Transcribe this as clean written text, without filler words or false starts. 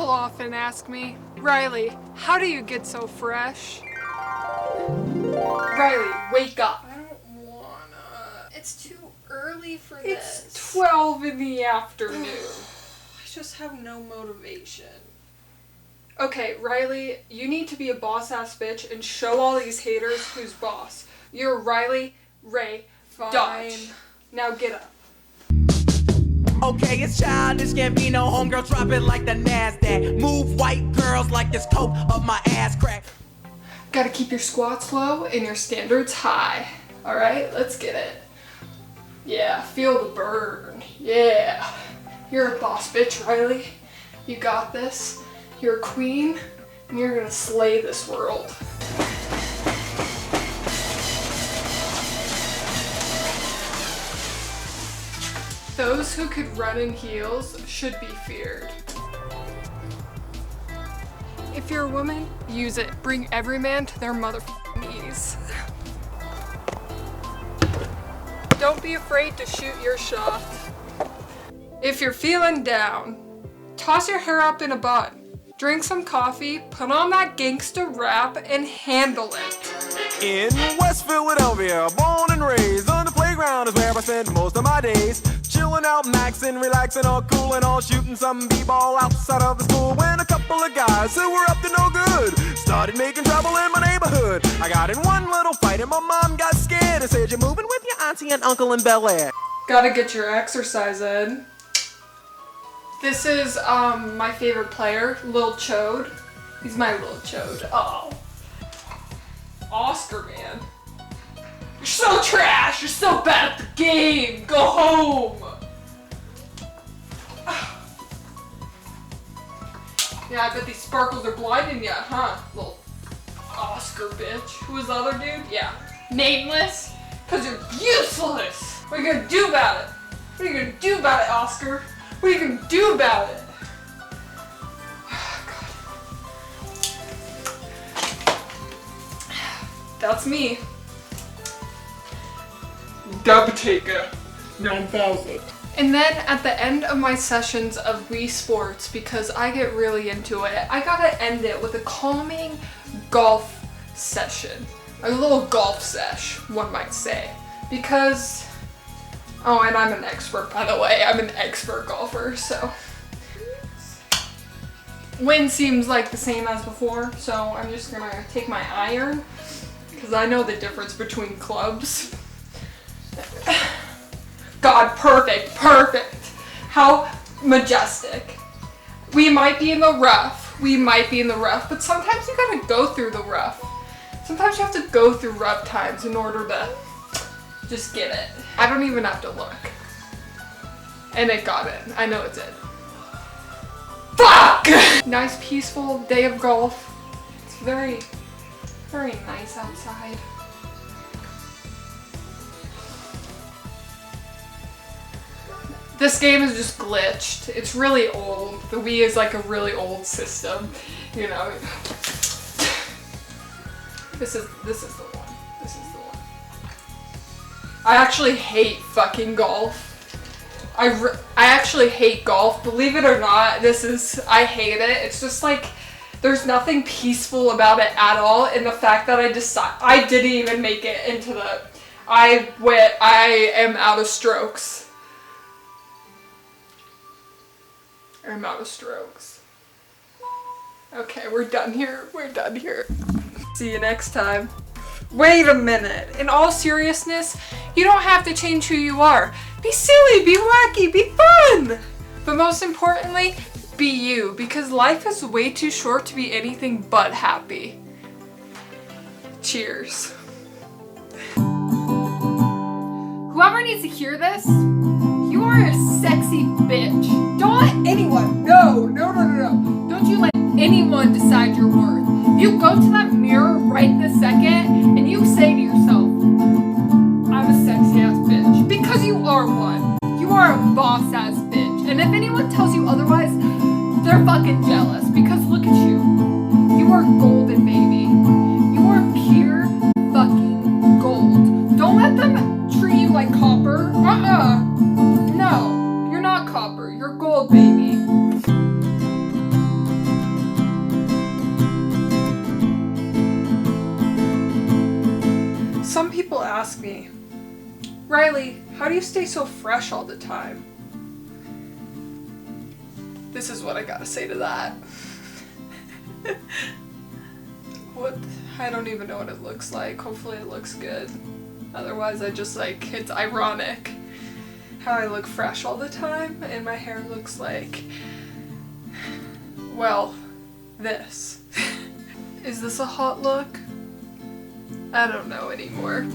People often ask me, Riley, how do you get so fresh? Riley, wake up. I don't wanna. It's too early for It's this. 12 in the afternoon. I just have no motivation. Okay, Riley, you need to be a boss-ass bitch and show all these haters who's boss. You're Riley Ray Fine. Dodge. Now get up. Okay, it's childish, can't be no homegirl, drop it like the NASDAQ. Move white girls like this coke up my ass crack. Gotta keep your squats low and your standards high. Alright, let's get it. Yeah, feel the burn. Yeah. You're a boss bitch, Riley. You got this. You're a queen, and you're gonna slay this world. Those who could run in heels should be feared. If you're a woman, use it. Bring every man to their motherfucking knees. Don't be afraid to shoot your shot. If you're feeling down, toss your hair up in a bun. Drink some coffee, put on that gangsta rap, and handle it. In West Philadelphia, born and raised, on the playground is where I spend most of my days. Chilling out, maxing, relaxing, all cool and all, shooting some b-ball outside of the school. When a couple of guys who were up to no good started making trouble in my neighborhood. I got in one little fight and my mom got scared and said, "You're moving with your auntie and uncle in Bel Air." Gotta get your exercise in. This is my favorite player, Lil Chode. He's my Lil Chode. Oh. Oscar, man. You're so trash! You're so bad at the game! Go home! Yeah, I bet these sparkles are blinding ya, huh? Little Oscar bitch. Who was the other dude? Yeah. Nameless? Cause you're useless! What are you gonna do about it? What are you gonna do about it, Oscar? What are you gonna do about it? That's me. Dub taker. 9,000. And then at the end of my sessions of Wii Sports, because I get really into it, I gotta end it with a calming golf session. A little golf sesh, one might say. Because, oh, and I'm an expert, by the way. I'm an expert golfer, so. Win seems like the same as before, so I'm just gonna take my iron, because I know the difference between clubs. God, perfect, perfect. How majestic. We might be in the rough, but sometimes you gotta go through the rough. Sometimes you have to go through rough times in order to just get it. I don't even have to look. And it got in. I know it's in. Fuck! Nice peaceful day of golf. It's very, very nice outside. This game is just glitched. It's really old. The Wii is like a really old system, you know. This is the one. This is the one. I actually hate fucking golf. I actually hate golf. Believe it or not, I hate it. It's just like, there's nothing peaceful about it at all. And the fact that I didn't even make it into I am out of strokes. I'm out of strokes. Okay, we're done here. We're done here. See you next time. Wait a minute. In all seriousness, you don't have to change who you are. Be silly, be wacky, be fun! But most importantly, be you, because life is way too short to be anything but happy. Cheers. Whoever needs to hear this, you are a sexy bitch. Don't let anyone, no. Don't you let anyone decide your worth. You go to that mirror right this second and you say to yourself, I'm a sexy ass bitch. Because you are one. You are a boss ass bitch. And if anyone tells you otherwise, they're fucking jealous. Because look at you. You are golden, baby. You are pure fucking gold. Don't let them treat you like copper. No, you're not copper. You're gold, baby. Reilly, how do you stay so fresh all the time? This is what I gotta say to that. What? I don't even know what it looks like. Hopefully it looks good. Otherwise I just like, it's ironic how I look fresh all the time and my hair looks like, well, this. Is this a hot look? I don't know anymore.